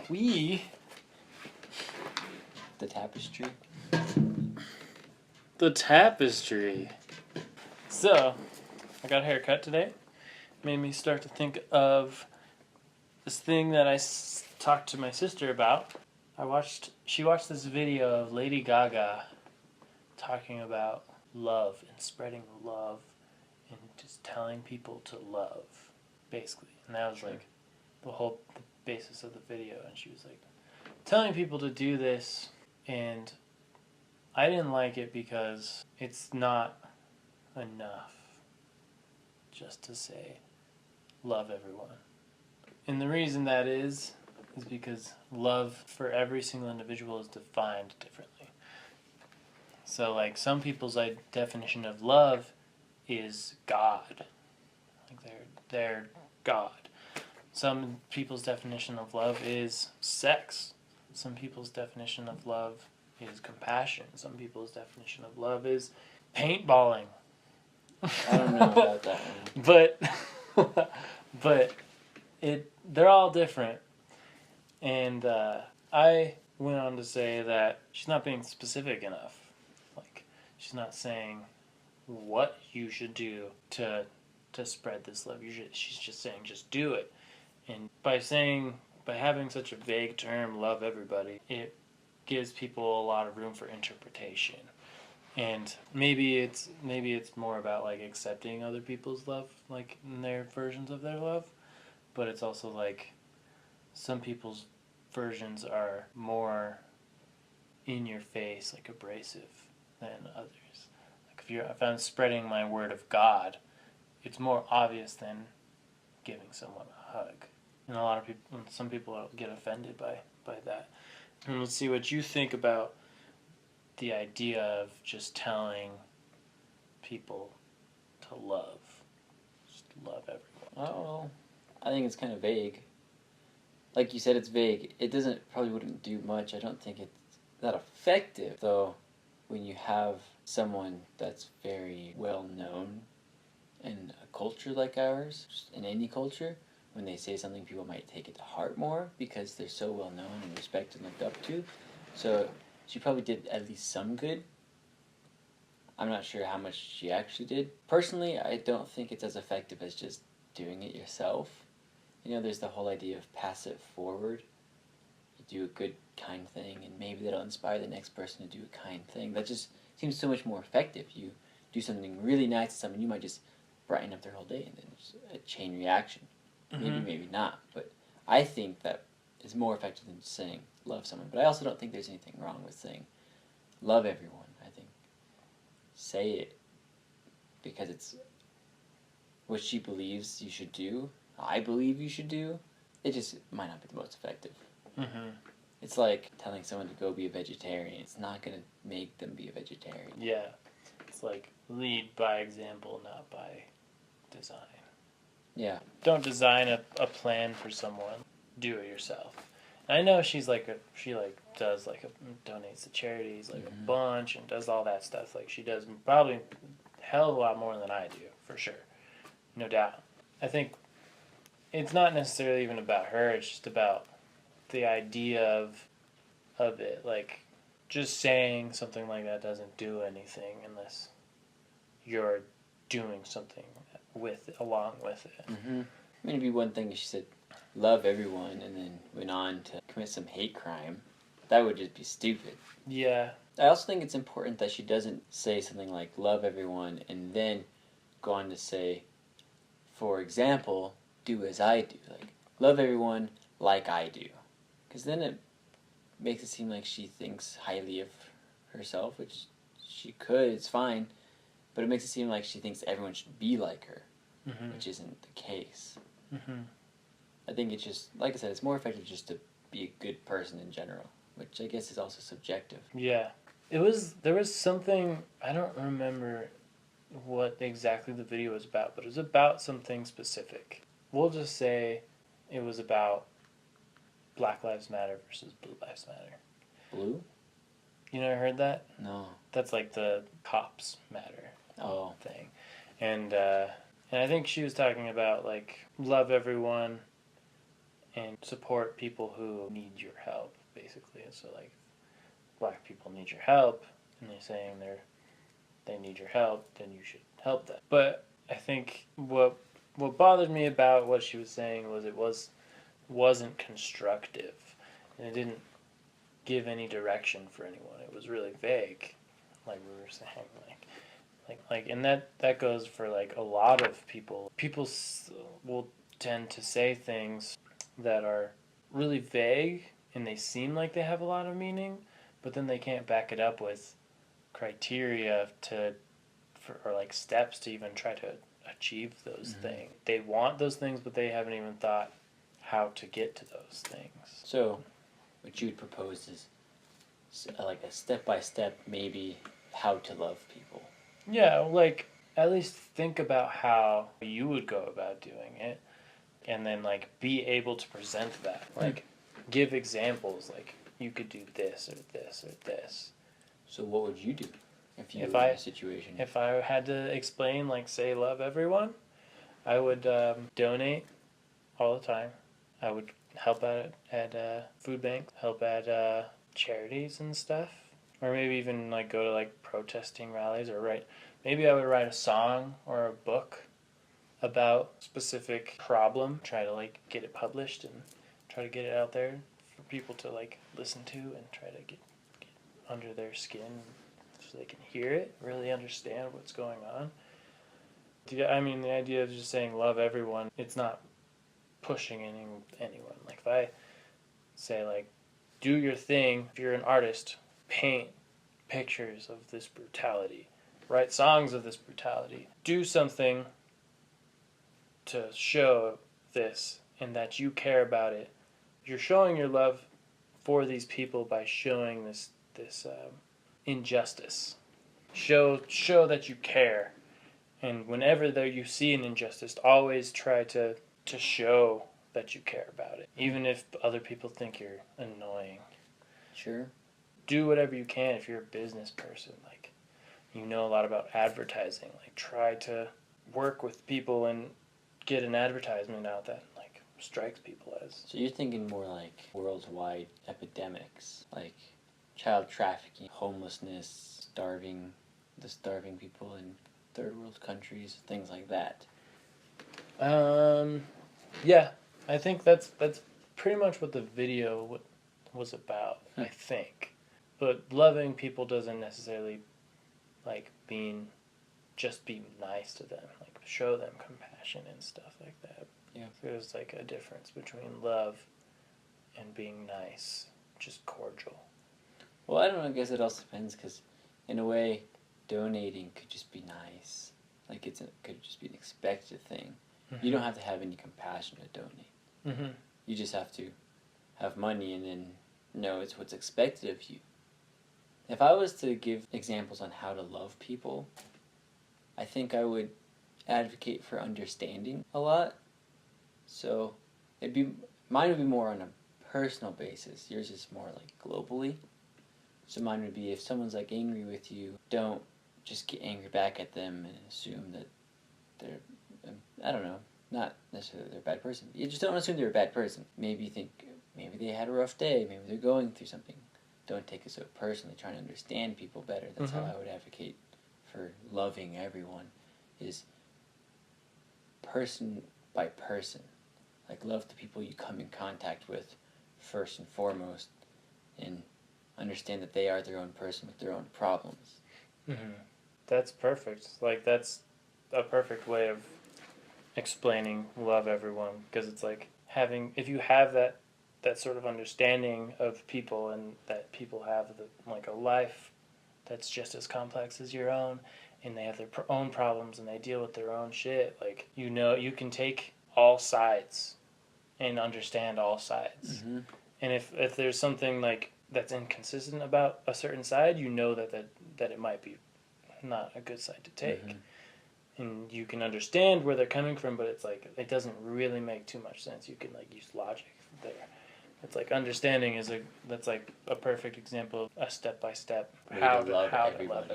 We... The tapestry. The tapestry. So, I got a haircut today. Made me start to think of this thing that I talked to my sister about. She watched this video of Lady Gaga talking about love and spreading love and just telling people to love, basically. And that was like the basis of the video. And she was like telling people to do this, and I didn't like it because it's not enough just to say love everyone. And the reason that is because love for every single individual is defined differently. So like some people's definition of love is God. Like they're God. Some people's definition of love is sex. Some people's definition of love is compassion. Some people's definition of love is paintballing. I don't know about that one. But they're all different. And I went on to say that she's not being specific enough. Like, she's not saying what you should do to spread this love. She's just saying just do it. And by having such a vague term, love everybody, it gives people a lot of room for interpretation. And maybe it's more about like accepting other people's love, like in their versions of their love, but it's also like some people's versions are more in your face, like abrasive, than others. Like if I'm spreading my word of God, it's more obvious than giving someone a hug. And some people get offended by that. And let's see what you think about the idea of just telling people to love. Just love everyone. Oh, I think it's kind of vague. Like you said, it's vague. It probably wouldn't do much. I don't think it's that effective, though. When you have someone that's very well known in a culture like ours, just in any culture, when they say something, people might take it to heart more because they're so well known and respected and looked up to. So she probably did at least some good. I'm not sure how much she actually did. Personally, I don't think it's as effective as just doing it yourself. You know, there's the whole idea of passive forward. You do a good, kind thing, and maybe that'll inspire the next person to do a kind thing. That just seems so much more effective. You do something really nice to someone, you might just brighten up their whole day, and then it's a chain reaction. Maybe, maybe not. But I think that is more effective than just saying love someone. But I also don't think there's anything wrong with saying love everyone. I think say it because it's what she believes you should do. I believe you should do. It just might not be the most effective. Mm-hmm. It's like telling someone to go be a vegetarian. It's not going to make them be a vegetarian. Yeah. It's like lead by example, not by design. Yeah. Don't design a plan for someone. Do it yourself. And I know she does donates to charities like a bunch and does all that stuff. Like she does probably a hell of a lot more than I do, for sure. No doubt. I think it's not necessarily even about her, it's just about the idea of it. Like just saying something like that doesn't do anything unless you're doing something along with it. Mm-hmm. Maybe one thing she said, love everyone, and then went on to commit some hate crime. That would just be stupid. Yeah. I also think it's important that she doesn't say something like love everyone and then go on to say, for example, do as I do. Like, love everyone like I do. Because then it makes it seem like she thinks highly of herself, which she could, it's fine. But it makes it seem like she thinks everyone should be like her, which isn't the case. Mm-hmm. I think it's just, like I said, it's more effective just to be a good person in general, which I guess is also subjective. Yeah. There was something, I don't remember what exactly the video was about, but it was about something specific. We'll just say it was about Black Lives Matter versus Blue Lives Matter. Blue? You never heard that? No. That's like the cops matter thing. And I think she was talking about like love everyone and support people who need your help, basically. And so, like, black people need your help, and they're saying they need your help, then you should help them. But I think what bothered me about what she was saying was it wasn't constructive, and it didn't give any direction for anyone. It was really vague, like we were saying, and that goes for like a lot of people. People will tend to say things that are really vague and they seem like they have a lot of meaning, but then they can't back it up with criteria or like steps to even try to achieve those things. They want those things, but they haven't even thought how to get to those things. So, what you'd propose is like a step-by-step, maybe, how to love people. Yeah, like, at least think about how you would go about doing it, and then, like, be able to present that. Like, give examples, like, you could do this or this or this. So what would you do if you were in a situation? If I had to explain, like, say, love everyone, I would donate all the time. I would help out at food banks, help at charities and stuff. Or maybe even, like, go to, like, protesting rallies or maybe I would write a song or a book about a specific problem, try to, like, get it published and try to get it out there for people to, like, listen to and try to get under their skin so they can hear it, really understand what's going on. I mean, the idea of just saying love everyone, it's not pushing anyone. Like, if I say, like, do your thing, if you're an artist, paint pictures of this brutality, write songs of this brutality, do something to show this and that you care about it. You're showing your love for these people by showing this injustice. Show that you care, and whenever you see an injustice, always try to show that you care about it, even if other people think you're annoying. Sure. Do whatever you can if you're a business person, like, you know a lot about advertising, like, try to work with people and get an advertisement out that, like, strikes people as. So you're thinking more like worldwide epidemics, like child trafficking, homelessness, starving people in third world countries, things like that. Yeah, I think that's pretty much what the video was about, I think. But loving people doesn't necessarily, like, being nice to them. Like, show them compassion and stuff like that. Yeah. There's, like, a difference between love and being nice, just cordial. Well, I don't know, I guess it also depends, because in a way, donating could just be nice. Like, it could just be an expected thing. Mm-hmm. You don't have to have any compassion to donate. Mm-hmm. You just have to have money and then know it's what's expected of you. If I was to give examples on how to love people, I think I would advocate for understanding a lot. So mine would be more on a personal basis. Yours is more like globally. So mine would be, if someone's like angry with you, don't just get angry back at them and assume that they're, I don't know, not necessarily they're a bad person. You just don't assume they're a bad person. Maybe they had a rough day, maybe they're going through something. Don't take it so personally, trying to understand people better. That's how I would advocate for loving everyone, is person by person. Like, love the people you come in contact with first and foremost, and understand that they are their own person with their own problems. Mm-hmm. That's perfect. Like, that's a perfect way of explaining love everyone, because it's like if you have that sort of understanding of people, and that people have like a life that's just as complex as your own, and they have their own problems and they deal with their own shit, like, you can take all sides and understand all sides. Mm-hmm. And if there's something like that's inconsistent about a certain side, that it might be not a good side to take. Mm-hmm. And you can understand where they're coming from, but it's like, it doesn't really make too much sense. You can, like, use logic there. It's like, understanding that's like a perfect example of a step-by-step how to love everyone.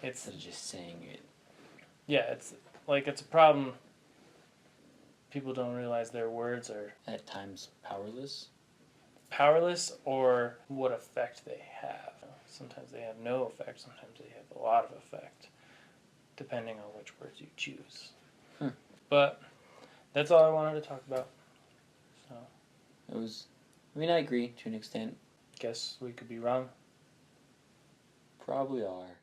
It's just saying it. Yeah, it's like, it's a problem people don't realize their words are At times powerless. powerless or what effect they have. Sometimes they have no effect, sometimes they have a lot of effect, depending on which words you choose. But that's all I wanted to talk about. So It was, I mean, I agree to an extent. guess we could be wrong. Probably are.